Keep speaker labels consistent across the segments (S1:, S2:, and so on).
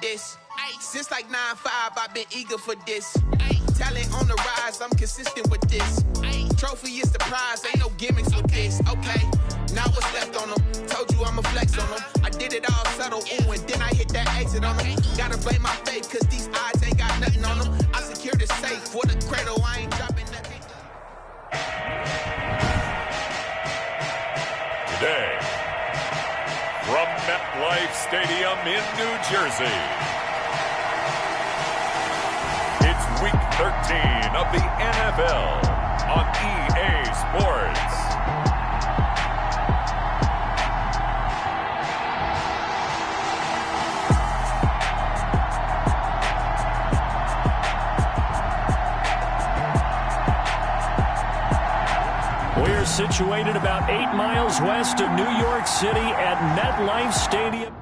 S1: this. Ay, since like 9-5, I've been eager for this. Ay, talent on the rise, I'm consistent with this. Ay, trophy is the prize, ain't no gimmicks with this. Okay, now what's left on them? Told you I'ma flex on them. I did it all subtle, ooh, and then I hit that exit on them. Gotta blame my faith, cause these odds ain't got nothing on them. I secured the safe for the cradle, I ain't dropping nothing.
S2: Today, from MetLife Stadium in New Jersey, it's Week 13 of the NFL on EA Sports.
S3: We're situated about 8 miles west of New York City at MetLife Stadium.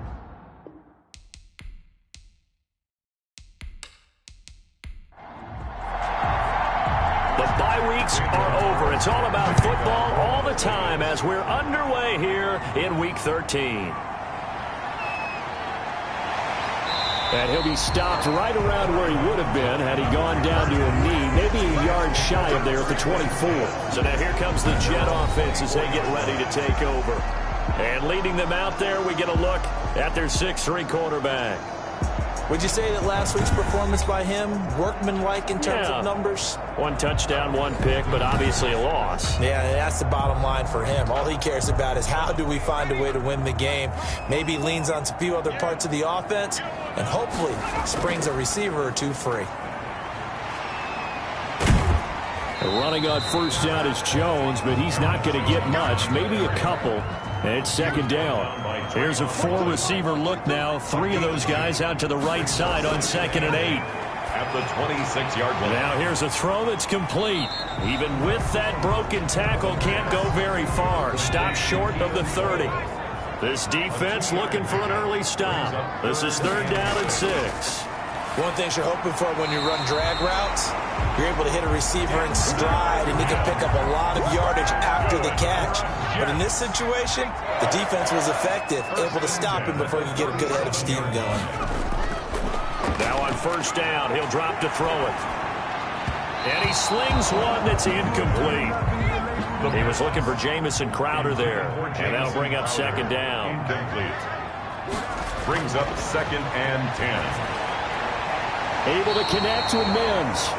S3: The bye weeks are over. It's all about football all the time as we're underway here in Week 13. And he'll be stopped right around where he would have been had he gone down to a knee, maybe a yard shy of there at the 24. So now here comes the Jet offense as they get ready to take over. And leading them out there, we get a look at their 6'3" quarterback.
S4: Would you say that last week's performance by him, workmanlike in terms of numbers?
S3: 1 touchdown, 1 pick, but obviously a loss.
S4: Yeah, that's the bottom line for him. All he cares about is how do we find a way to win the game. Maybe leans on a few other parts of the offense, and hopefully springs a receiver or two free.
S3: Running on first down is Jones, but he's not going to get much, maybe a couple. And it's second down. Here's a 4-receiver look now. 3 of those guys out to the right side on 2nd and 8.
S2: At the 26-yard line.
S3: Now here's a throw that's complete. Even with that broken tackle, can't go very far. Stopped short of the 30. This defense looking for an early stop. This is 3rd down and 6.
S4: One thing you're hoping for when you run drag routes, you're able to hit a receiver in stride, and you can pick up a lot of yardage after the catch. But in this situation, the defense was effective, able to stop him before you get a good head of steam going.
S3: Now on first down, he'll drop to throw it. And he slings one that's incomplete. He was looking for Jamison Crowder there, and that'll bring up 2nd down.
S2: Incomplete. Brings up 2nd and 10.
S3: Able to connect with Mims.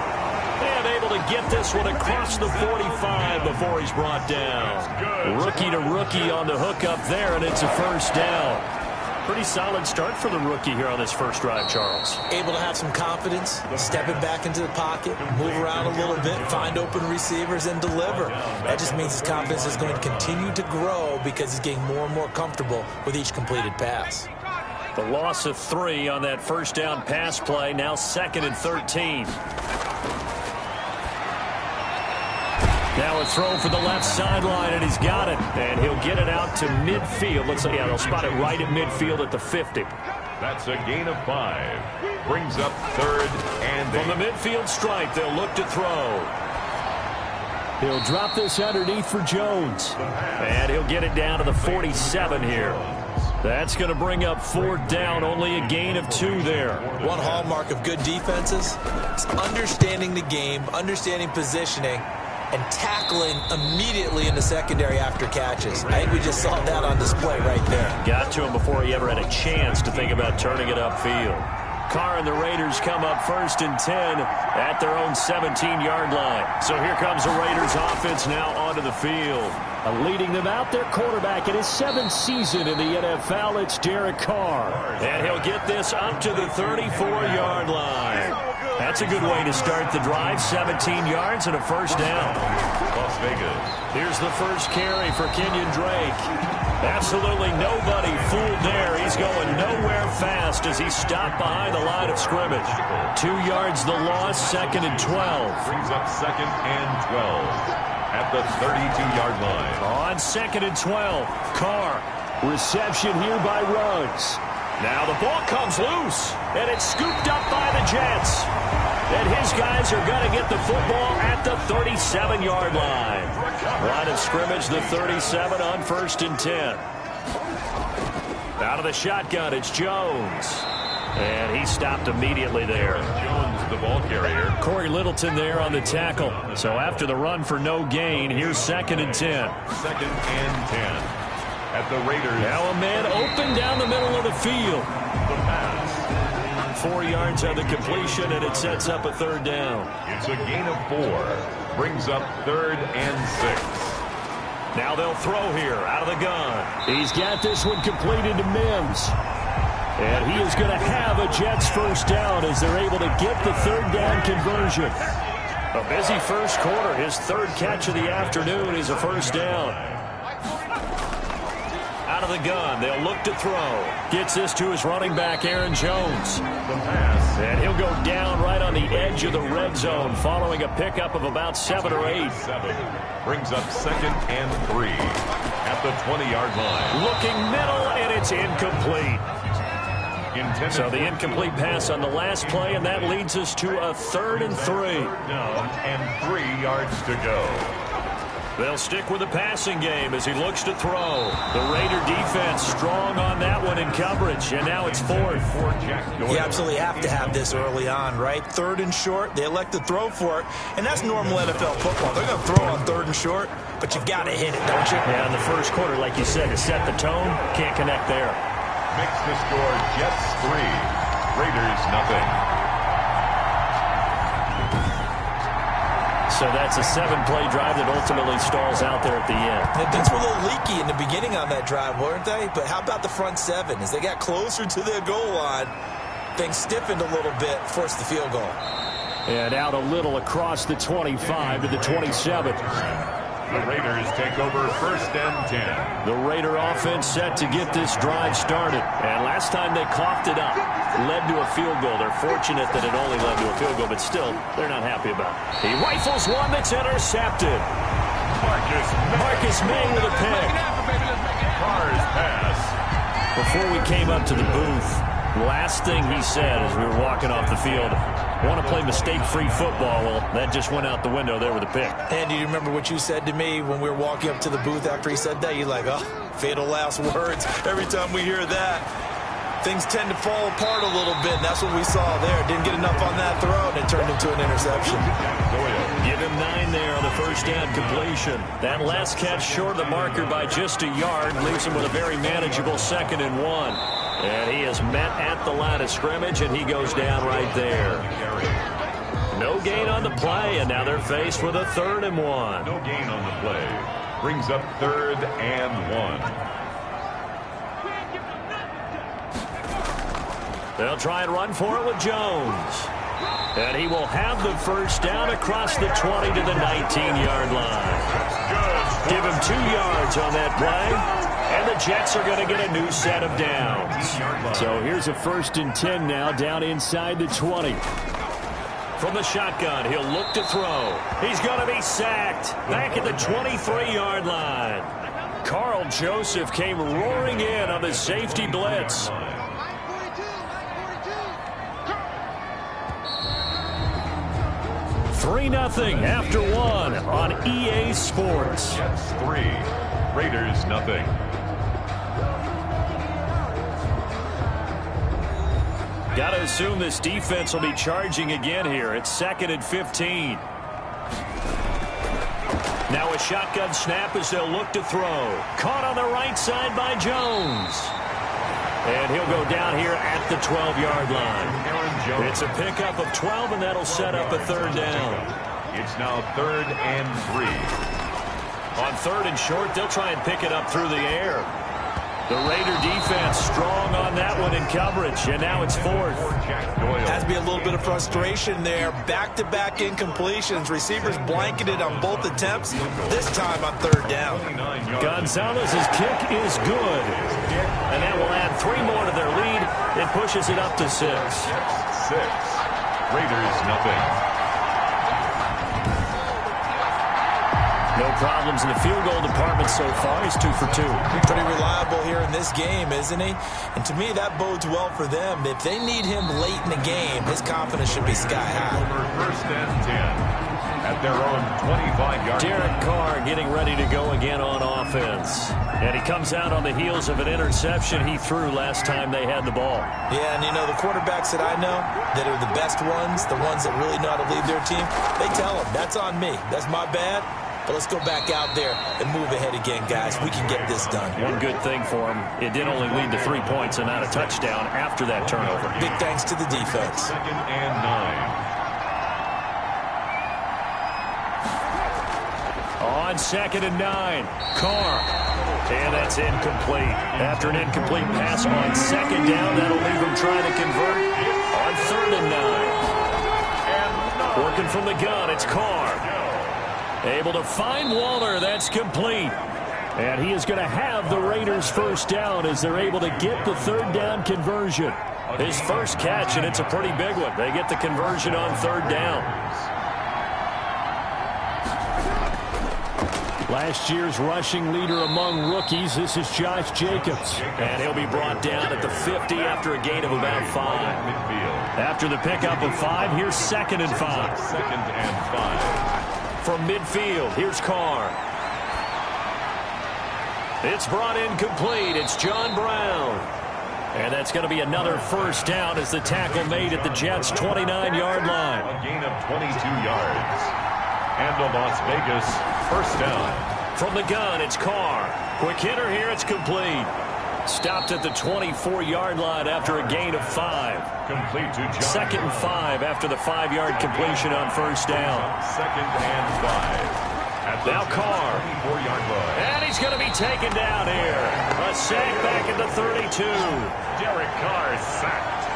S3: And able to get this one across the 45 before he's brought down. Rookie to rookie on the hook up there, and it's a first down. Pretty solid start for the rookie here on this first drive, Charles.
S4: Able to have some confidence, stepping back into the pocket, move around a little bit, find open receivers, and deliver. That just means his confidence is going to continue to grow because he's getting more and more comfortable with each completed pass.
S3: The loss of 3 on that first down pass play, now 2nd and 13. Now a throw for the left sideline, and he's got it. And he'll get it out to midfield. Looks like, yeah, they'll spot it right at midfield at the 50.
S2: That's a gain of 5. Brings up 3rd and 8.
S3: From the midfield stripe, they'll look to throw. He'll drop this underneath for Jones. And he'll get it down to the 47 here. That's going to bring up 4th down, only a gain of 2 there.
S4: One hallmark of good defenses is understanding the game, understanding positioning, and tackling immediately in the secondary after catches. I think we just saw that on display right there.
S3: Got to him before he ever had a chance to think about turning it upfield. Carr and the Raiders come up 1st and 10 at their own 17-yard line. So here comes the Raiders offense now onto the field. Leading them out, their quarterback in his 7th season in the NFL, it's Derek Carr. And he'll get this up to the 34-yard line. That's a good way to start the drive, 17 yards and a first down.
S2: Las Vegas.
S3: Here's the first carry for Kenyon Drake. Absolutely nobody fooled there. He's going nowhere fast as he stopped behind the line of scrimmage. 2 yards the loss, 2nd and 12.
S2: Brings up 2nd and 12 at the 32-yard line.
S3: On 2nd and 12, Carr. Reception here by Ruggs. Now the ball comes loose, and it's scooped up by the Jets. And his guys are going to get the football at the 37-yard line. Line of scrimmage, the 37 on 1st and 10. Out of the shotgun, it's Jones. And he stopped immediately there.
S2: Jones, the ball carrier.
S3: Corey Littleton there on the tackle. So after the run for no gain, here's 2nd and 10.
S2: 2nd and 10. At the Raiders.
S3: Now a man open down the middle of the field.
S2: The pass.
S3: 4 yards on the completion, and it sets up a 3rd down.
S2: It's a gain of 4. Brings up 3rd and 6.
S3: Now they'll throw here out of the gun. He's got this one completed to Mims. And he is going to have a Jets 1st down as they're able to get the 3rd down conversion. A busy first quarter. His 3rd catch of the afternoon is a 1st down. Out of the gun, they'll look to throw. Gets this to his running back, Aaron Jones.
S2: The pass.
S3: And he'll go down right on the edge of the red zone following a pickup of about 7 or 8.
S2: 7. Brings up 2nd and 3 at the 20-yard line.
S3: Looking middle, and it's incomplete. So the incomplete pass on the last play, and that leads us to a 3rd and 3.
S2: Down and 3 yards to go.
S3: They'll stick with the passing game as he looks to throw. The Raider defense strong on that one in coverage, and now it's 4th.
S4: You absolutely have to have this early on, right? 3rd and short, they elect to throw for it, and that's normal NFL football. They're going to throw on 3rd and short, but you've got to hit it, don't you?
S3: Yeah, in the first quarter, like you said, to set the tone, can't connect there.
S2: Makes the score Jets 3, Raiders nothing.
S3: So that's a 7-play drive that ultimately stalls out there at the end.
S4: And things were a little leaky in the beginning on that drive, weren't they? But how about the front 7? As they got closer to their goal line, things stiffened a little bit, forced the field goal.
S3: And out a little across the 25 to the 27.
S2: The Raiders take over 1st and 10.
S3: The Raider offense set to get this drive started. And last time they coughed it up, led to a field goal. They're fortunate that it only led to a field goal, but still, they're not happy about it. He rifles one that's intercepted. Marcus May with a pick.
S2: Carr's pass.
S3: Before we came up to the booth, last thing he said as we were walking off the field, want to play mistake-free football. Well, that just went out the window there with a pick.
S4: And do you remember what you said to me when we were walking up to the booth after he said that? You're like, oh, fatal last words. Every time we hear that, things tend to fall apart a little bit, and that's what we saw there. Didn't get enough on that throw, and it turned into an interception.
S3: Give him 9 there on the 1st down completion. That last catch short of the marker by just a yard leaves him with a very manageable 2nd and 1. And he is met at the line of scrimmage, and he goes down right there. No gain on the play, and now they're faced with a 3rd and 1.
S2: No gain on the play. Brings up 3rd and 1.
S3: They'll try and run for it with Jones. And he will have the 1st down across the 20 to the 19-yard line. Give him 2 yards on that play. And the Jets are going to get a new set of downs. So here's a 1st and 10 now, down inside the 20. From the shotgun, he'll look to throw. He's going to be sacked back at the 23-yard line. Carl Joseph came roaring in on the safety blitz. 3-0 after 1 on EA Sports.
S2: Jets 3, Raiders nothing.
S3: Got to assume this defense will be charging again here. It's 2nd and 15. Now a shotgun snap as they'll look to throw. Caught on the right side by Jones. And he'll go down here at the 12-yard line. It's a pickup of 12, and that'll set up a 3rd down.
S2: It's now 3rd and 3.
S3: On 3rd and short, they'll try and pick it up through the air. The Raider defense strong on that one in coverage, and now it's 4th.
S4: Has to be a little bit of frustration there. Back-to-back incompletions. Receivers blanketed on both attempts. This time on 3rd down.
S3: Gonzalez's kick is good. And that will add 3 more to their lead. It pushes it up to 6.
S2: 6. Raiders nothing.
S3: No problems in the field goal department so far. He's 2 for 2.
S4: Pretty reliable here in this game, isn't he? And to me, that bodes well for them. If they need him late in the game, his confidence should be sky high.
S2: Over 1st and 10 at their own 25-yard line.
S3: Derek Carr getting ready to go again on offense. And he comes out on the heels of an interception he threw last time they had the ball.
S4: Yeah, and you know, the quarterbacks that I know that are the best ones, the ones that really know how to lead their team, they tell them, that's on me. That's my bad. But let's go back out there and move ahead again, guys. We can get this done.
S3: One good thing for him, it did only lead to 3 points and not a touchdown after that turnover.
S4: Big thanks to the defense.
S2: 2nd and 9.
S3: On 2nd and 9, Carr. And that's incomplete. After an incomplete pass on 2nd down, that'll leave him trying to convert on 3rd and 9. Working from the gun, it's Carr. Able to find Waller. That's complete. And he is going to have the Raiders first down as they're able to get the 3rd down conversion. His first catch, and it's a pretty big one. They get the conversion on 3rd down. Last year's rushing leader among rookies, this is Josh Jacobs. And he'll be brought down at the 50 after a gain of about 5. After the pickup of 5, here's 2nd and 5.
S2: 2nd and 5.
S3: From midfield, here's Carr. It's brought in complete. It's John Brown. And that's going to be another first down as the tackle made at the Jets' 29-yard line.
S2: A gain of 22 yards. And a Las Vegas first down.
S3: From the gun, it's Carr. Quick hitter here, it's complete. Stopped at the 24-yard line after a gain of 5.
S2: Complete to John.
S3: 2nd and 5 after the 5-yard completion on first down.
S2: 2nd and 5.
S3: Now Carr.
S2: 24-yard line.
S3: And he's going to be taken down here. A sack back at the 32.
S2: Derek Carr sacked.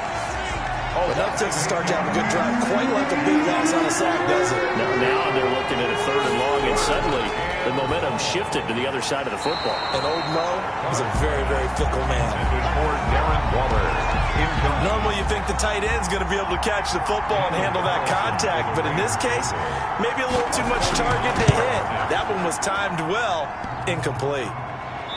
S4: But that takes a start to have a good drive. Quite like a big loss on a sack, does it?
S3: Now they're looking at a 3rd and long, and suddenly the momentum shifted to the other side of the football.
S4: And old Mo is a very, very fickle man.
S2: For Darren Waller.
S4: Normally you think the tight end's going to be able to catch the football and handle that contact, but in this case, maybe a little too much target to hit. That one was timed well, incomplete.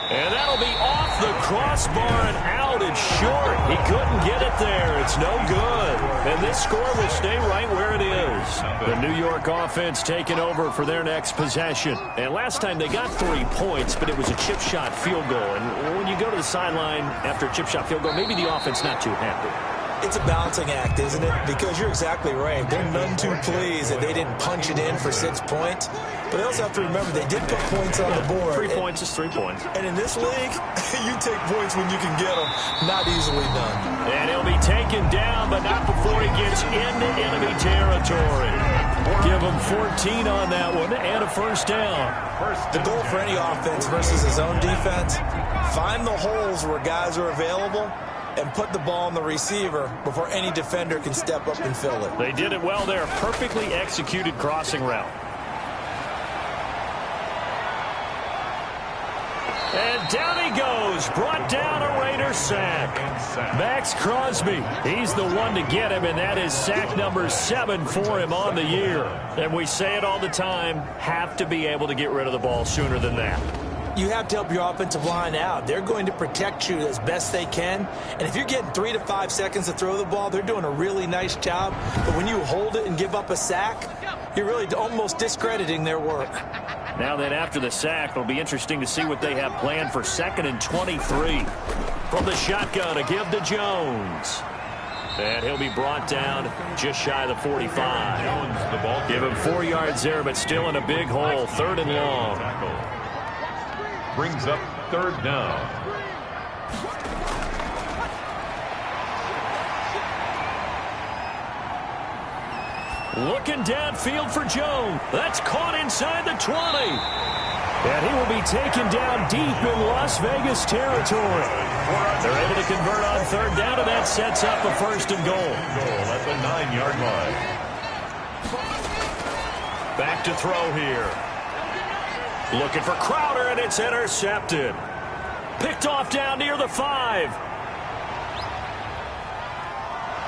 S3: And that'll be off the crossbar and out. It's short. He couldn't get it there. It's no good. And this score will stay right where it is. The New York offense taking over for their next possession. And last time they got 3 points, but it was a chip shot field goal. And when you go to the sideline after a chip shot field goal, maybe the offense not too happy.
S4: It's a balancing act, isn't it? Because you're exactly right. They're none too pleased that they didn't punch it in for 6 points. But they also have to remember they did put points on the board.
S3: 3 points is 3 points.
S4: And in this league, you take points when you can get them. Not easily done.
S3: And he'll be taken down, but not before he gets into enemy territory. Give him 14 on that one and a first down.
S4: The goal for any offense versus his own defense, find the holes where guys are available and put the ball on the receiver before any defender can step up and fill it.
S3: They did it well there. Perfectly executed crossing route. And down he goes. Brought down a Raider sack. Max Crosby. He's the one to get him, and that is sack number 7 for him on the year. And we say it all the time, have to be able to get rid of the ball sooner than that.
S4: You have to help your offensive line out. They're going to protect you as best they can. And if you're getting 3 to 5 seconds to throw the ball, they're doing a really nice job. But when you hold it and give up a sack, you're really almost discrediting their work.
S3: Now then, after the sack, it'll be interesting to see what they have planned for 2nd and 23. From the shotgun, a give to Jones. And he'll be brought down just shy of the 45.
S2: Jones, the ball.
S3: Give him 4 yards there, but still in a big hole. 3rd and long.
S2: Brings up 3rd down.
S3: Looking downfield for Jones. That's caught inside the 20. And he will be taken down deep in Las Vegas territory. They're able to convert on 3rd down, and that sets up a 1st and goal.
S2: Goal at the 9-yard line.
S3: Back to throw here. Looking for Crowder, and it's intercepted. Picked off down near the 5.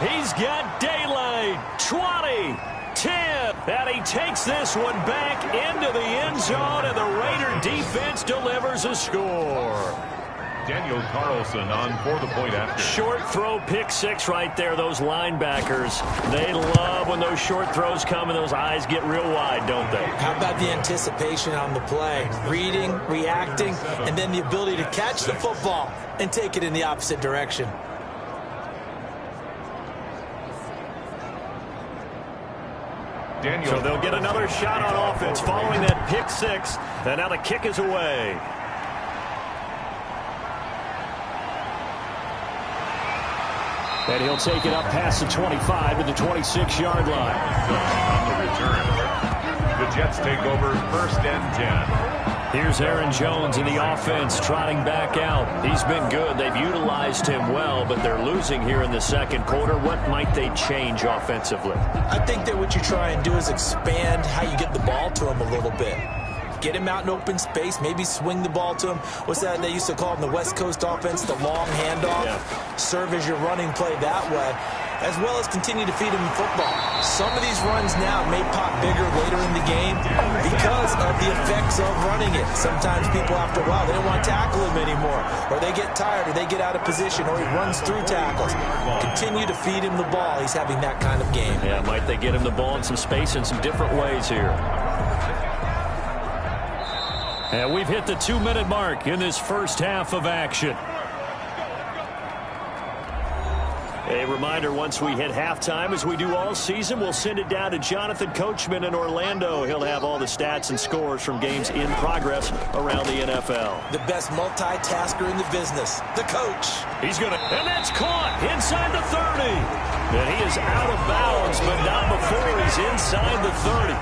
S3: He's got daylight. 20, 10, and he takes this one back into the end zone, and the Raider defense delivers a score.
S2: Daniel Carlson on for the point after.
S3: Short throw, pick six right there. Those linebackers, they love when those short throws come and those eyes get real wide, don't they?
S4: How about the anticipation on the play? Reading, reacting, and then the ability to catch the football and take it in the opposite direction.
S3: So they'll get another shot on offense following that pick six. And now the kick is away. And he'll take it up past the 25 to the 26-yard line.
S2: On the return, the Jets take over 1st and 10.
S3: Here's Aaron Jones in the offense trotting back out. He's been good. They've utilized him well, but they're losing here in the second quarter. What might they change offensively?
S4: I think that what you try and do is expand how you get the ball to him a little bit. Get him out in open space, maybe swing the ball to him. What's that they used to call in the West Coast offense, the long handoff? Yeah. Serve as your running play that way, as well as continue to feed him football. Some of these runs now may pop bigger later in the game because of the effects of running it. Sometimes people, after a while, they don't want to tackle him anymore, or they get tired, or they get out of position, or he runs through tackles. Continue to feed him the ball. He's having that kind of game.
S3: Yeah, might they get him the ball in some space in some different ways here. And we've hit the 2-minute mark in this first half of action. A reminder, once we hit halftime, as we do all season, we'll send it down to Jonathan Coachman in Orlando. He'll have all the stats and scores from games in progress around the NFL.
S4: The best multitasker in the business, the coach.
S3: He's going to, and that's caught inside the 30. And he is out of bounds, but not before he's inside the 30.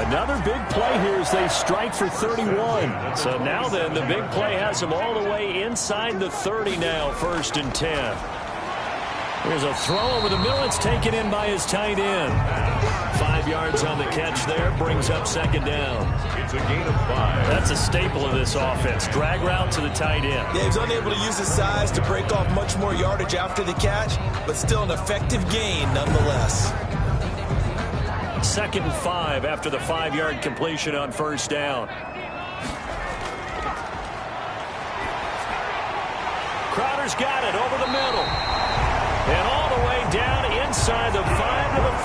S3: Another big play here as they strike for 31. So now then, the big play has him all the way inside the 30 now, 1st and 10. Here's a throw over the middle. It's taken in by his tight end. 5 yards on the catch there. Brings up 2nd down.
S2: It's a gain of 5.
S3: That's a staple of this offense. Drag route to the tight end.
S4: Yeah, he's unable to use his size to break off much more yardage after the catch, but still an effective gain nonetheless.
S3: 2nd and 5 after the 5-yard completion on 1st down. Crowder's got it over the middle. And all the way down inside the 5 to the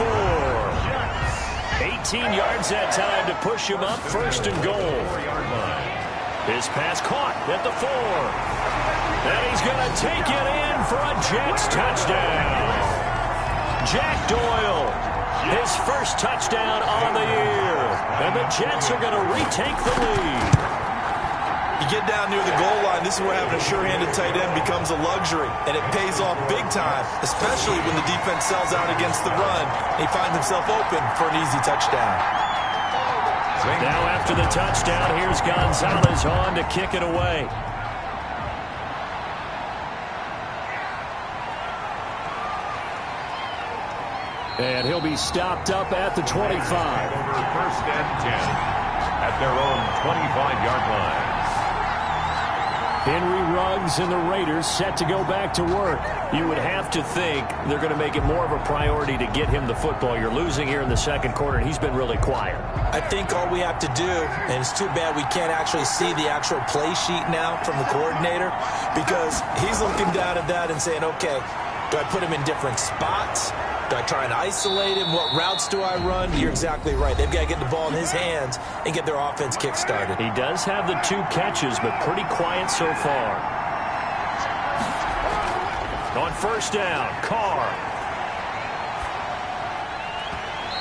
S3: 4. 18 yards that time to push him up, 1st and goal. His pass caught at the 4. And he's going to take it in for a Jets touchdown. Jack Doyle, his first touchdown on the year. And the Jets are going to retake the lead.
S4: You get down near the goal line, this is where having a sure-handed tight end becomes a luxury, and it pays off big time, especially when the defense sells out against the run, and he finds himself open for an easy touchdown.
S3: Now after the touchdown, here's Gonzalez on to kick it away. And he'll be stopped up at the 25.
S2: Over 1st and 10 at their own 25-yard line.
S3: Henry Ruggs and the Raiders set to go back to work. You would have to think they're going to make it more of a priority to get him the football. You're losing here in the second quarter, and he's been really quiet.
S4: I think all we have to do, and it's too bad we can't actually see the actual play sheet now from the coordinator, because he's looking down at that and saying, okay, do I put him in different spots? Do I try and isolate him? What routes do I run? You're exactly right. They've got to get the ball in his hands and get their offense kick-started.
S3: He does have the 2 catches, but pretty quiet so far. On 1st down, Carr.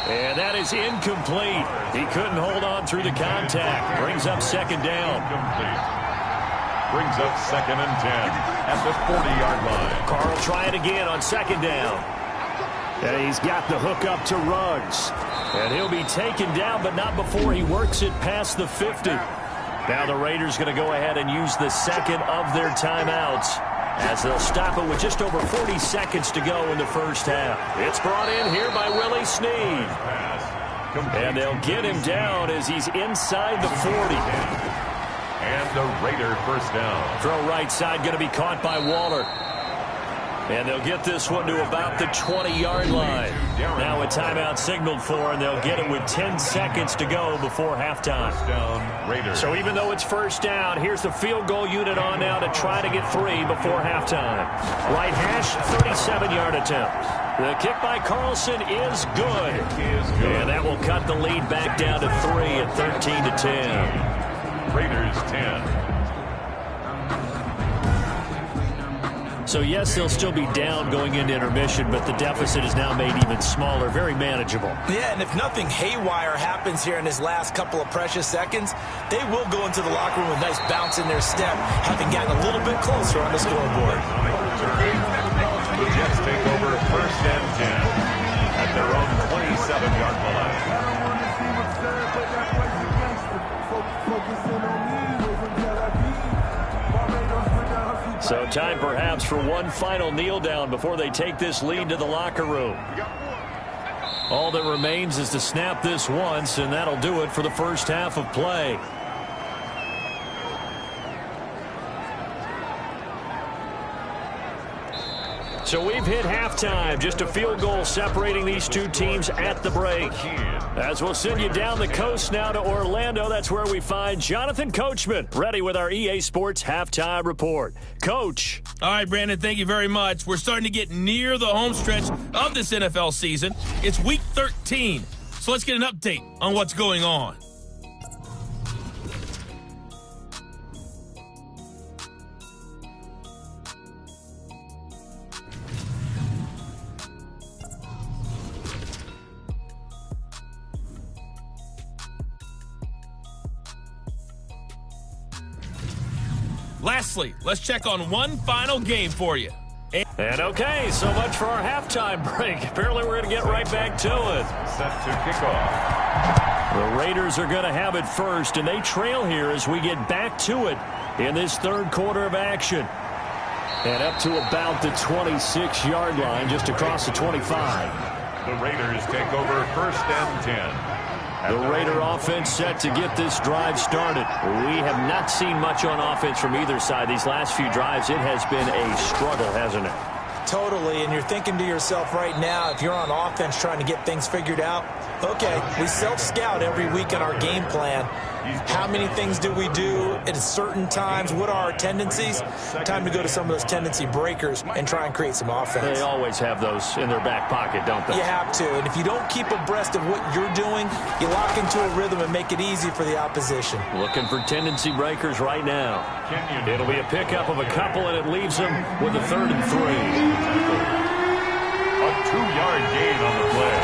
S3: And that is incomplete. He couldn't hold on through the contact. Brings up 2nd down.
S2: Incomplete. Brings up 2nd and 10 at the 40-yard line.
S3: Carr will try it again on 2nd down. And he's got the hook up to Ruggs. And he'll be taken down, but not before he works it past the 50. Now the Raiders going to go ahead and use the 2nd of their timeouts, as they'll stop it with just over 40 seconds to go in the first half. It's brought in here by Willie Snead. And they'll get him down as he's inside the 40.
S2: And the Raider 1st down.
S3: Throw right side going to be caught by Waller. And they'll get this one to about the 20-yard line. Now a timeout signaled for, and they'll get it with 10 seconds to go before halftime. So even though it's first down, here's the field goal unit on now to try to get 3 before halftime. Right hash, 37-yard attempt. The kick by Carlson is good. And that will cut the lead back down to 3 at 13-10.
S2: Raiders 10.
S3: So, yes, they'll still be down going into intermission, but the deficit is now made even smaller, very manageable.
S4: Yeah, and if nothing haywire happens here in his last couple of precious seconds, they will go into the locker room with a nice bounce in their step, having gotten a little bit closer on the scoreboard.
S2: The Jets take over first and 10 at their own 27-yard line.
S3: So time perhaps for one final kneel down before they take this lead to the locker room. All that remains is to snap this once, and that'll do it for the first half of play. So we've hit halftime. Just a field goal separating these two teams at the break. As we'll send you down the coast now to Orlando, that's where we find Jonathan Coachman, ready with our EA Sports Halftime Report. Coach.
S5: All right, Brandon, thank you very much. We're starting to get near the home stretch of this NFL season. It's Week 13, so let's get an update on what's going on. Lastly, let's check on one final game for you.
S3: And okay, so much for our halftime break. Apparently we're going to get right back to it.
S2: Set to kick off.
S3: The Raiders are going to have it first, and they trail here as we get back to it in this third quarter of action. And up to about the 26-yard line, just across the 25.
S2: The Raiders take over first and 10.
S3: The Raider offense set to get this drive started. We have not seen much on offense from either side. These last few drives, it has been a struggle, hasn't it?
S4: Totally, and you're thinking to yourself right now, if you're on offense trying to get things figured out, okay, we self-scout every week in our game plan. How many things do we do at certain times? What are our tendencies? Time to go to some of those tendency breakers and try and create some offense.
S3: They always have those in their back pocket, don't they?
S4: You have to, and if you don't keep abreast of what you're doing, you lock into a rhythm and make it easy for the opposition.
S3: Looking for tendency breakers right now. It'll be a pickup of a couple, and it leaves them with a 3rd and 3.
S2: A 2-yard gain on the play.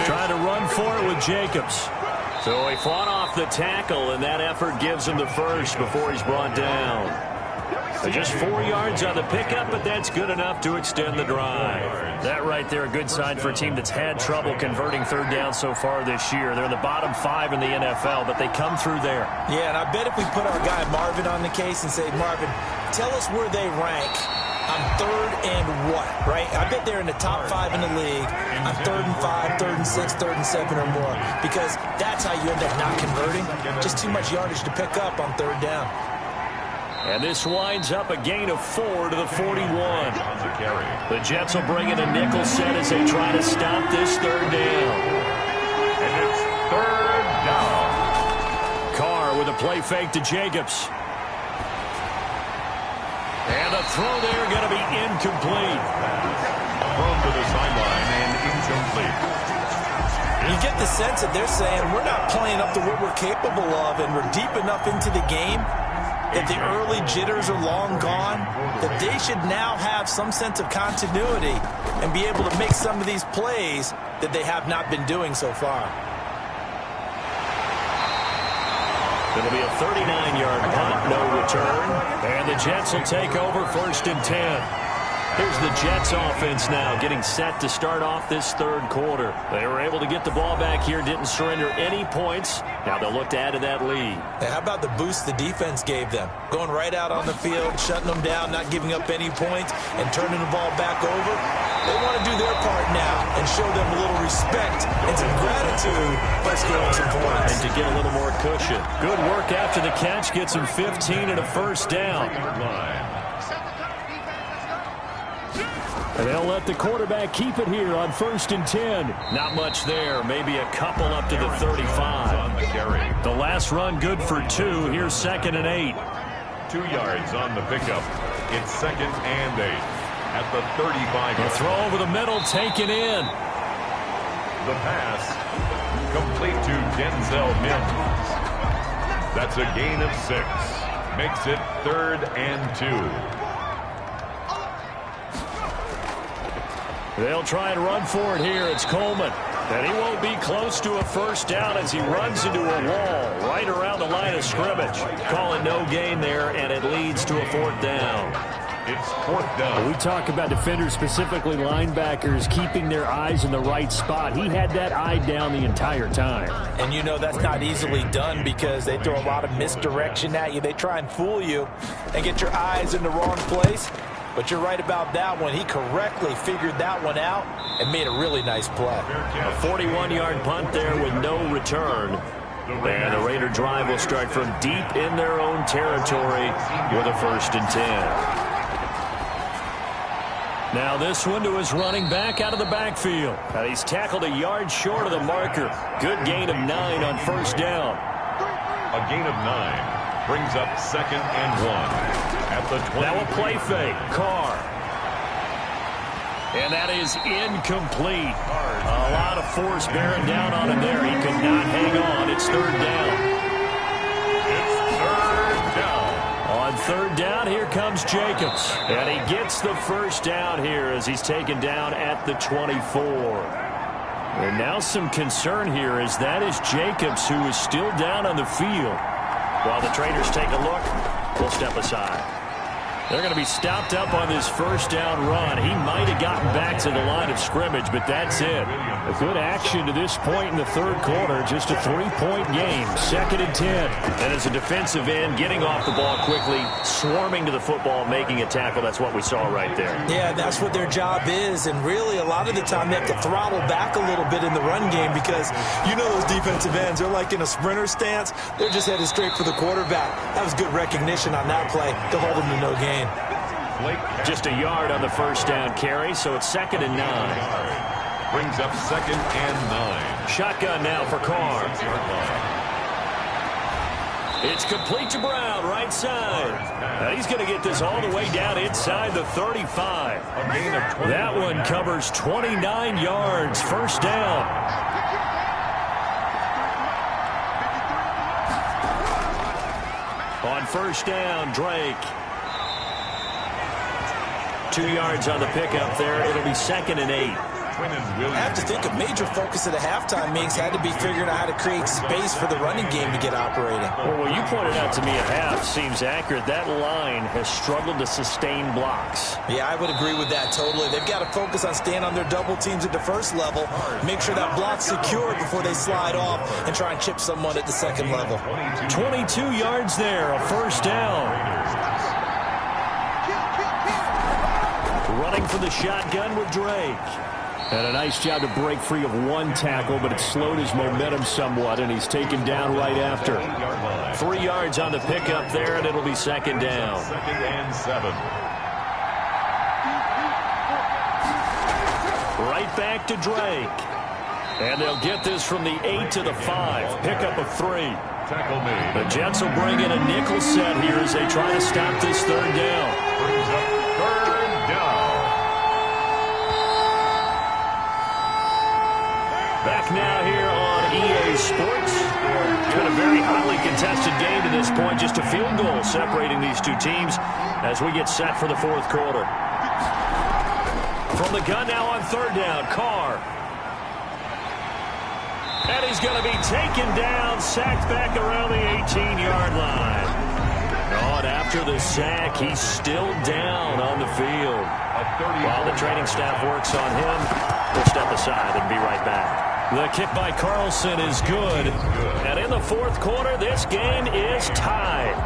S3: Trying to run for it with Jacobs. So he fought off the tackle, and that effort gives him the first before he's brought down. Just 4 yards on the pickup, but that's good enough to extend the drive. That right there, a good sign for a team that's had trouble converting third down so far this year. They're in the bottom 5 in the NFL, but they come through there.
S4: Yeah, and I bet if we put our guy Marvin on the case and say, Marvin, tell us where they rank on 3rd and what, right? I bet they're in the top 5 in the league on 3rd and 5, 3rd and 6, 3rd and 7 or more, because that's how you end up not converting. Just too much yardage to pick up on 3rd down.
S3: And this winds up a gain of 4 to the 41. The Jets will bring in a nickel set as they try to stop this 3rd down.
S2: And it's 3rd down.
S3: Carr with a play fake to Jacobs. And the throw there going to be incomplete.
S2: Thrown to the sideline and incomplete.
S4: You get the sense that they're saying we're not playing up to what we're capable of, and we're deep enough into the game that the early jitters are long gone, that they should now have some sense of continuity and be able to make some of these plays that they have not been doing so far.
S3: It'll be a 39-yard punt, no return. And the Jets will take over 1st and 10. Here's the Jets offense now getting set to start off this 3rd quarter. They were able to get the ball back here, didn't surrender any points. Now they'll look to add to that lead.
S4: And how about the boost the defense gave them? Going right out on the field, shutting them down, not giving up any points, and turning the ball back over. They want to do their part now and show them a little respect and some gratitude by scoring some points.
S3: And to get a little more cushion. Good work after the catch, gets him 15 and a 1st down. And they'll let the quarterback keep it here on 1st and 10. Not much there. Maybe a couple up to the 35. The last run good for 2. Here's 2nd and 8.
S2: 2 yards on the pickup. It's 2nd and 8 at the 35.
S3: The throw over the middle, taken in.
S2: The pass complete to Denzel Mims. That's a gain of 6. Makes it 3rd and 2.
S3: They'll try and run for it here. It's Coleman. And he won't be close to a first down as he runs into a wall right around the line of scrimmage. Call it no gain there, and it leads to a 4th down.
S2: It's 4th down.
S3: We talk about defenders, specifically linebackers, keeping their eyes in the right spot. He had that eye down the entire time.
S4: And you know that's not easily done because they throw a lot of misdirection at you. They try and fool you and get your eyes in the wrong place. But you're right about that one. He correctly figured that one out and made a really nice play.
S3: A 41-yard punt there with no return. And the Raider drive will start from deep in their own territory with a 1st and 10. Now this one to his running back out of the backfield. And he's tackled a yard short of the marker. Good gain of 9 on 1st down.
S2: A gain of 9 brings up 2nd and 1. At the 20.
S3: Now a play fake. Carr. And that is incomplete. A lot of force bearing down on him there. He could not hang on. It's 3rd down.
S2: It's 3rd down.
S3: On 3rd down, here comes Jacobs. And he gets the first down here as he's taken down at the 24. And now some concern here as that is Jacobs who is still down on the field. While the Traders take a look, we'll step aside. They're going to be stopped up on this first down run. He might have gotten back to the line of scrimmage, but that's it. A good action to this point in the 3rd quarter. Just a 3-point game. 2nd and 10. And as a defensive end, getting off the ball quickly, swarming to the football, making a tackle. That's what we saw right there.
S4: Yeah, that's what their job is. And really, a lot of the time, they have to throttle back a little bit in the run game because you know those defensive ends, they're like in a sprinter stance. They're just headed straight for the quarterback. That was good recognition on that play to hold them to no gain.
S3: Just a yard on the first down carry, so it's 2nd and 9.
S2: Brings up 2nd and 9.
S3: Shotgun now for Carr. It's complete to Brown, right side. And he's going to get this all the way down inside the 35. That one covers 29 yards, first down. On first down, Drake. 2 yards on the pickup there. It'll be 2nd and 8.
S4: I have to think a major focus of the halftime meetings had to be figuring out how to create space for the running game to get operating.
S3: Well, what you pointed out to me at half seems accurate. That line has struggled to sustain blocks.
S4: Yeah, I would agree with that totally. They've got to focus on staying on their double teams at the first level, make sure that block's secure before they slide off and try and chip someone at the second level.
S3: 22 yards there, a first down. Running for the shotgun with Drake. And a nice job to break free of one tackle, but it slowed his momentum somewhat, and he's taken down right after. 3 yards on the pickup there, and it'll be 2nd down.
S2: 2nd and 7.
S3: Right back to Drake. And they'll get this from the 8 to the 5. Pickup of 3.
S2: Tackle made.
S3: The Jets will bring in a nickel set here as they try to stop this 3rd down.
S2: Brings up 3rd down.
S3: Back now here on EA Sports. It's been a very hotly contested game to this point. Just a field goal separating these two teams as we get set for the 4th quarter. From the gun now on 3rd down, Carr. And he's going to be taken down, sacked back around the 18-yard line. Oh, and after the sack, he's still down on the field. While the training staff works on him, we'll step aside and be right back. The kick by Carlson is good. And in the 4th quarter, this game is tied.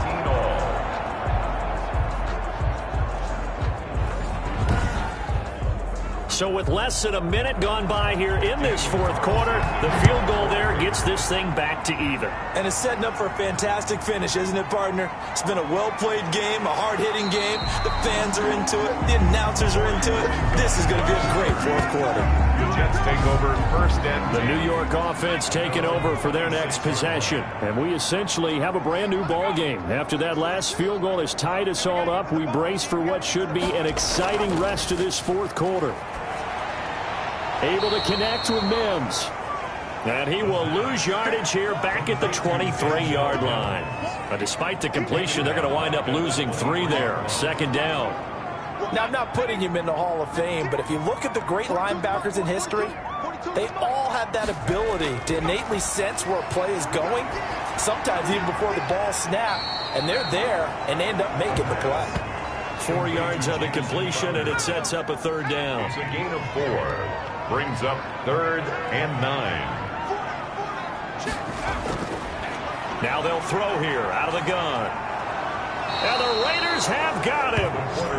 S3: So with less than a minute gone by here in this fourth quarter, the field goal there gets this thing back to even.
S4: And it's setting up for a fantastic finish, isn't it, partner? It's been a well-played game, a hard-hitting game. The fans are into it. The announcers are into it. This is going to be a great fourth quarter.
S2: The Jets take over first and
S3: The New York offense taking over for their next possession. And we essentially have a brand-new ball game. After that last field goal has tied us all up, we brace for what should be an exciting rest of this fourth quarter. Able to connect with Mims. And he will lose yardage here back at the 23-yard line. But despite the completion, they're going to wind up losing 3 there. Second down.
S4: Now, I'm not putting him in the Hall of Fame, but if you look at the great linebackers in history, they all have that ability to innately sense where a play is going, sometimes even before the ball snaps, and they're there, and they end up making the play.
S3: 4 yards on the completion, and it sets up a third down.
S2: it's a gain of 4. Brings up 3rd and 9.
S3: Now they'll throw here out of the gun. And the Raiders have got him.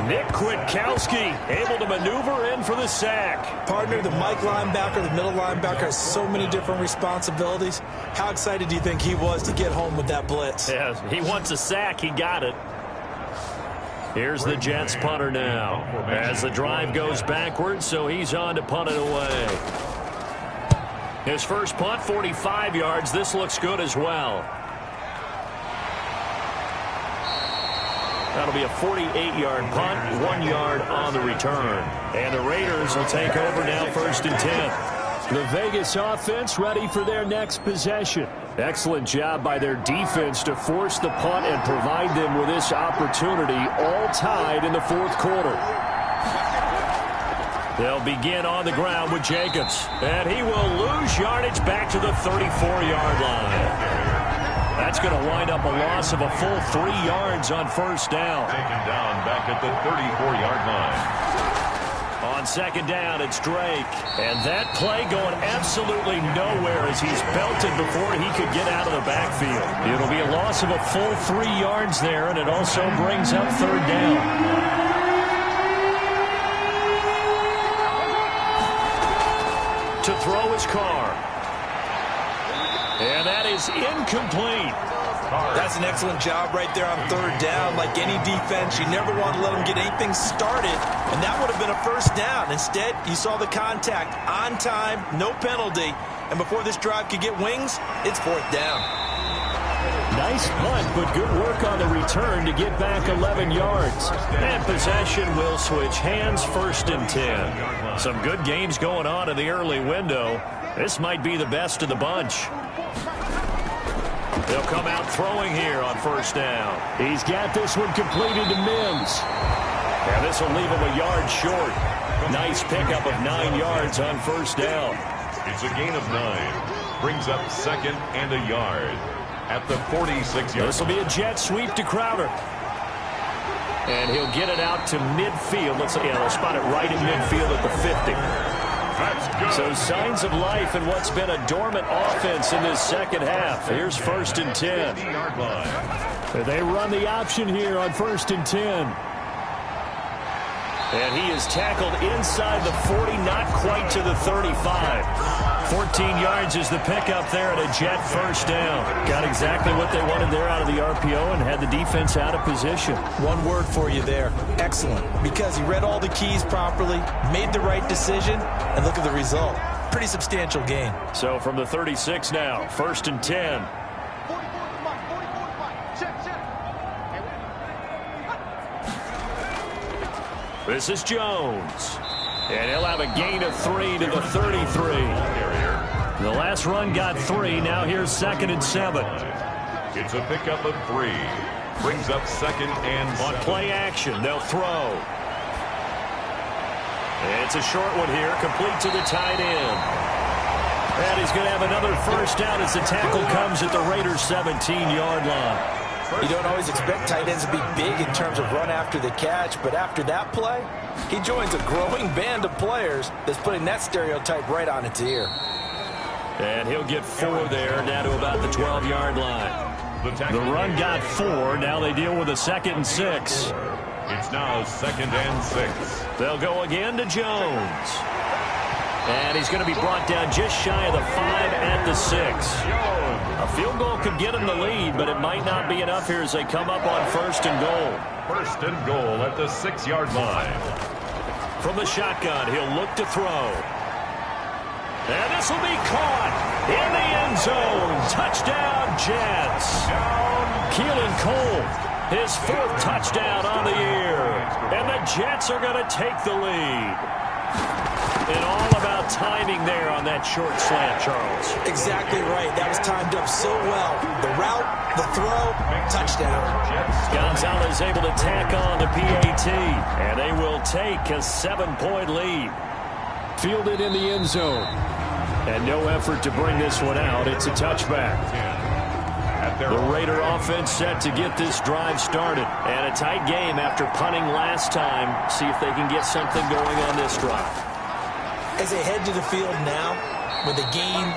S3: Nick Kwiatkowski able to maneuver in for the sack.
S4: Partner, the Mike linebacker, the middle linebacker has so many different responsibilities. How excited do you think he was to get home with that blitz?
S3: Yeah, he wants a sack. He got it. Here's the Jets punter now. As the drive goes backwards, so he's on to punt it away. His first punt, 45 yards. This looks good as well. That'll be a 48-yard punt, 1 yard on the return. And the Raiders will take over now, first and 10. The Vegas offense ready for their next possession. Excellent job by their defense to force the punt and provide them with this opportunity, all tied in the fourth quarter. They'll begin on the ground with Jacobs. And he will lose yardage back to the 34-yard line. That's going to wind up a loss of a full 3 yards on first down.
S2: Taken down back at the 34-yard line.
S3: On second down, it's Drake. And that play going absolutely nowhere as he's belted before he could get out of the backfield. It'll be a loss of a full 3 yards there, and it also brings up third down. To throw his car. And that is incomplete.
S4: That's an excellent job right there on third down. Like any defense, you never want to let them get anything started, and that would have been a first down. Instead, you saw the contact on time, no penalty, and before this drive could get wings, it's fourth down.
S3: Nice punt, but good work on the return to get back 11 yards. And possession will switch hands, first and 10. Some good games going on in the early window. This might be the best of the bunch. They'll come out throwing here on first down. He's got this one completed to Mims. And this will leave him a yard short. Nice pickup of 9 yards on first down.
S2: It's a gain of 9. Brings up 2nd and a yard at the 46-yard.
S3: This will be a jet sweep to Crowder. And he'll get it out to midfield. They'll spot it right at midfield at the 50. So signs of life in what's been a dormant offense in this second half. Here's first and 10. They run the option here on first and 10. And he is tackled inside the 40, not quite to the 35. 14 yards is the pickup there, and a Jet first down. Got exactly what they wanted there out of the RPO and had the defense out of position.
S4: One word for you there, excellent, because he read all the keys properly, made the right decision, and look at the result. Pretty substantial gain.
S3: So from the 36 now, first and 10. This is Jones. And he'll have a gain of 3 to the 33. The last run got 3. Now here's 2nd and 7.
S2: It's a pickup of 3. Brings up 2nd and 7.
S3: On play action, they'll throw. It's a short one here, complete to the tight end. And he's going to have another first down as the tackle comes at the Raiders' 17-yard line.
S4: You don't always expect tight ends to be big in terms of run after the catch, but after that play, he joins a growing band of players that's putting that stereotype right on its ear.
S3: And he'll get 4 there, down to about the 12-yard line. The run got 4. Now they deal with a 2nd and 6.
S2: It's now 2nd and 6.
S3: They'll go again to Jones. And he's going to be brought down just shy of the 5 at the 6. A field goal could get him the lead, but it might not be enough here as they come up on 1st and goal.
S2: 1st and goal at the 6-yard line.
S3: From the shotgun, he'll look to throw. And this will be caught in the end zone. Touchdown, Jets. Keelan Cole, his 4th touchdown on the year. And the Jets are going to take the lead. And all about timing there on that short slant, Charles.
S4: Exactly right. That was timed up so well. The route, the throw, touchdown.
S3: Gonzalez able to tack on the PAT. And they will take a 7-point lead. Fielded in the end zone. And no effort to bring this one out. It's a touchback. The Raider offense set to get this drive started. And a tight game after punting last time. See if they can get something going on this drive.
S4: As they head to the field now, with the game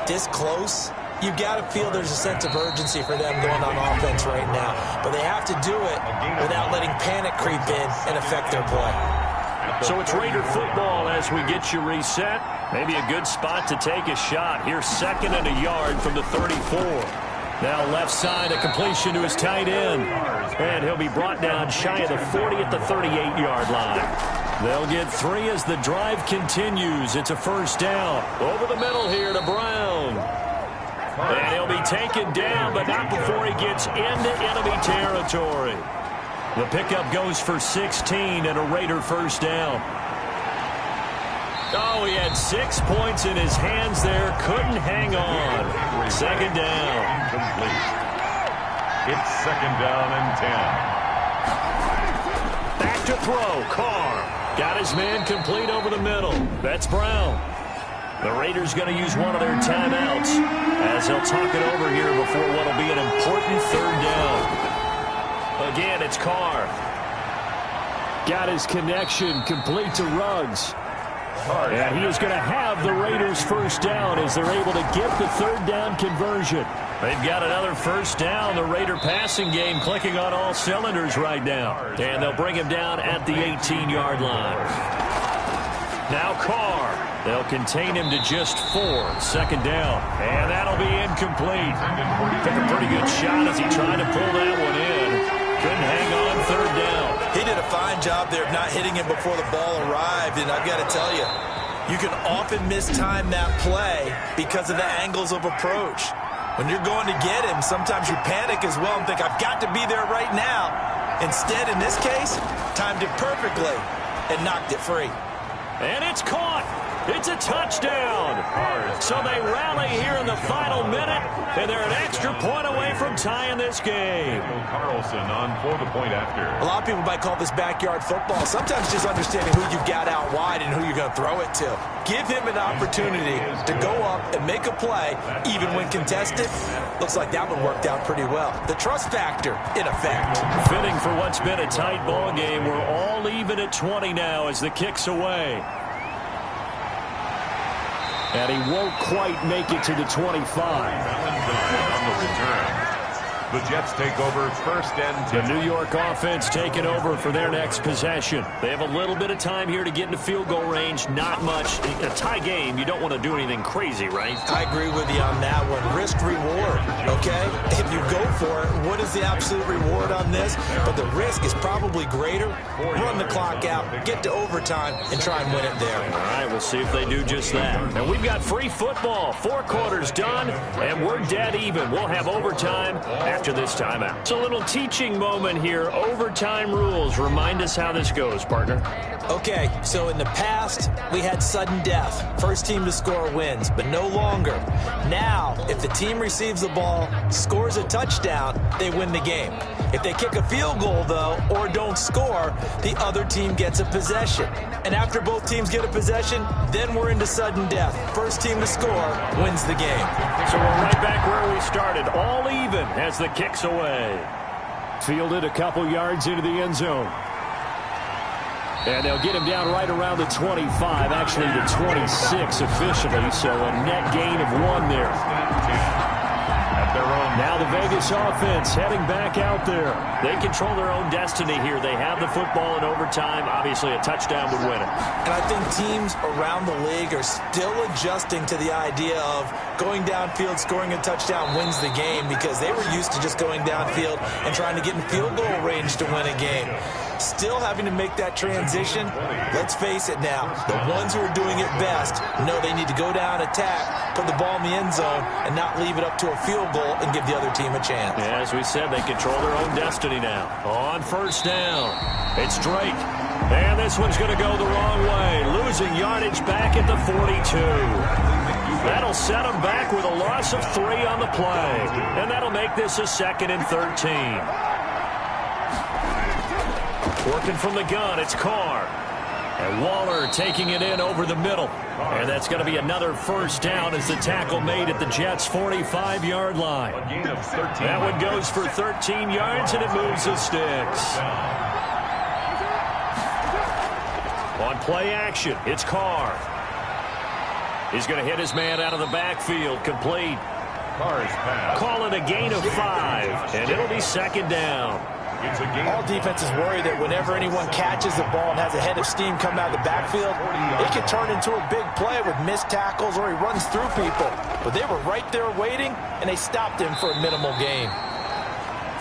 S4: this close, you've got to feel there's a sense of urgency for them going on offense right now. But they have to do it without letting panic creep in and affect their play.
S3: So it's Raider football as we get you reset. Maybe a good spot to take a shot. Here's 2nd and a yard from the 34. Now left side, a completion to his tight end. And he'll be brought down shy of the 40 at the 38-yard line. They'll get 3 as the drive continues. It's a 1st down. Over the middle here to Brown. And he'll be taken down, but not before he gets into enemy territory. The pickup goes for 16 and a Raider 1st down. Oh, he had 6 points in his hands there. Couldn't hang on. 2nd down.
S2: Complete. It's 2nd down and 10.
S3: Back to throw. Carr. Got his man complete over the middle. That's Brown. The Raiders going to use one of their timeouts as they'll talk it over here before what will be an important 3rd down. Again, it's Carr. Got his connection complete to Ruggs. And he is going to have the Raiders 1st down as they're able to get the 3rd down conversion. They've got another 1st down. The Raider passing game clicking on all cylinders right now. And they'll bring him down at the 18-yard line. Now Carr. They'll contain him to just 4. 2nd down. And that'll be incomplete. Took a pretty good shot as he tried to pull that one in. Couldn't hang on 3rd down.
S4: He did a fine job there of not hitting him before the ball arrived. And I've got to tell you, you can often mistime that play because of the angles of approach. When you're going to get him, sometimes you panic as well and think, I've got to be there right now. Instead, in this case, timed it perfectly and knocked it free.
S3: And it's caught. It's a touchdown. So they rally here in the final minute, and they're an extra point away from tying this game.
S2: Carlson on for the point after.
S4: A lot of people might call this backyard football. Sometimes just understanding who you've got out wide and who you're going to throw it to. Give him an opportunity to go up and make a play, even when contested. Looks like that one worked out pretty well. The trust factor, in effect.
S3: Fitting for what's been a tight ball game. We're all even at 20 now as the kick's away. And he won't quite make it to the 25.
S2: On the return. The Jets take over 1st and 10.
S3: The New York offense taking over for their next possession. They have a little bit of time here to get into field goal range. Not much. A tie game, you don't want to do anything crazy, right?
S4: I agree with you on that one. Risk reward, okay? If you go for it, what is the absolute reward on this? But the risk is probably greater. Run the clock out, get to overtime, and try and win it there.
S3: All right, we'll see if they do just that. And we've got free football. 4 quarters done, and we're dead even. We'll have overtime after this timeout. It's a little teaching moment here. Overtime rules. Remind us how this goes, partner.
S4: Okay, so in the past, we had sudden death. First team to score wins, but no longer. Now, if the team receives the ball, scores a touchdown, they win the game. If they kick a field goal, though, or don't score, the other team gets a possession. And after both teams get a possession, then we're into sudden death. First team to score wins the game.
S3: So we're right back where we started, all even as the kick's away. Fielded a couple yards into the end zone. And they'll get him down right around the 25, actually the 26 officially, so a net gain of 1 there.
S2: At their own
S3: Now the Vegas offense heading back out there. They control their own destiny here. They have the football in overtime. Obviously, a touchdown would win it.
S4: And I think teams around the league are still adjusting to the idea of going downfield, scoring a touchdown wins the game, because they were used to just going downfield and trying to get in field goal range to win a game. Still having to make that transition. Let's face it now, the ones who are doing it best know they need to go down, attack, put the ball in the end zone, and not leave it up to a field goal and give the other team a chance.
S3: Yeah, as we said, they control their own destiny now. On first down, it's Drake. And this one's going to go the wrong way. Losing yardage back at the 42. That'll set them back with a loss of 3 on the play. And that'll make this a 2nd and 13. Working from the gun, it's Carr. And Waller taking it in over the middle. And that's going to be another first down as the tackle made at the Jets' 45-yard line. That one goes for 13 yards, and it moves the sticks. On play action, it's Carr. He's going to hit his man out of the backfield, complete. Call it a gain of 5, and it'll be 2nd down.
S4: All defenses worry that whenever anyone catches the ball and has a head of steam come out of the backfield, it can turn into a big play with missed tackles or he runs through people. But they were right there waiting, and they stopped him for a minimal gain.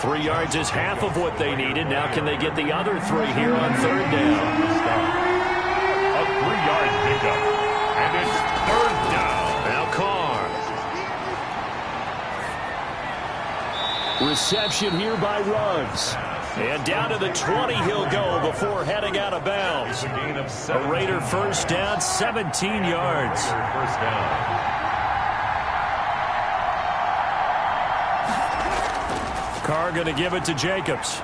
S3: 3 yards is half of what they needed. Now can they get the other 3 here on 3rd down?
S2: A 3-yard pickup, and it's 3rd down.
S3: Now Carr. Reception here by Ruggs. And down to the 20 he'll go before heading out of bounds. A Raider first down, 17 yards.
S2: First down.
S3: Carr going to give it to Jacobs.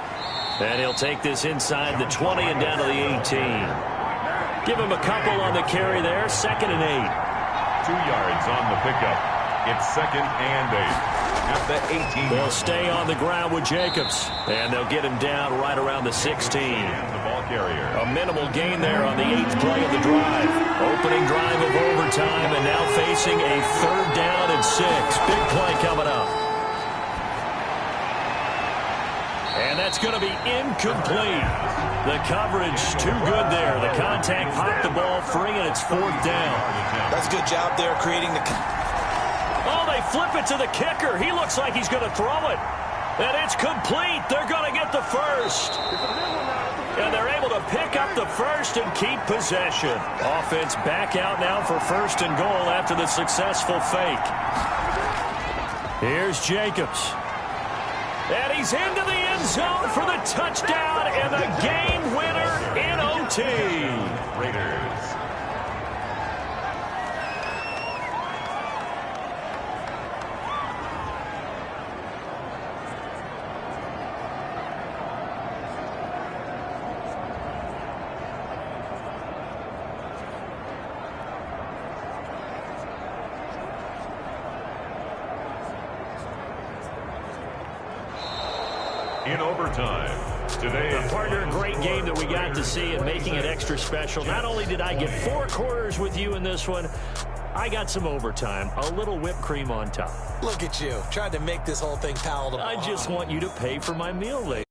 S3: And he'll take this inside the 20 and down to the 18. Give him a couple on the carry there, 2nd and 8.
S2: 2 yards on the pickup. It's 2nd and 8. At the 18.
S3: They'll stay on the ground with Jacobs. And they'll get him down right around the 16.
S2: And the ball carrier.
S3: A minimal gain there on the 8th play of the drive. Opening drive of overtime, and now facing a 3rd down and 6. Big play coming up. And that's going to be incomplete. The coverage too good there. The contact popped the ball free, and it's 4th down.
S4: That's a good job there creating the...
S3: Oh, they flip it to the kicker. He looks like he's going to throw it. And it's complete. They're going to get the first. And they're able to pick up the first and keep possession. Offense back out now for 1st and goal after the successful fake. Here's Jacobs. And he's into the end zone for the touchdown and the game winner in OT.
S2: Raiders. In overtime, today.
S3: Partner, a great game that we got to see and making it extra special. Not only did I get 4 quarters with you in this one, I got some overtime, a little whipped cream on top.
S4: Look at you, trying to make this whole thing palatable.
S3: I just want you to pay for my meal later.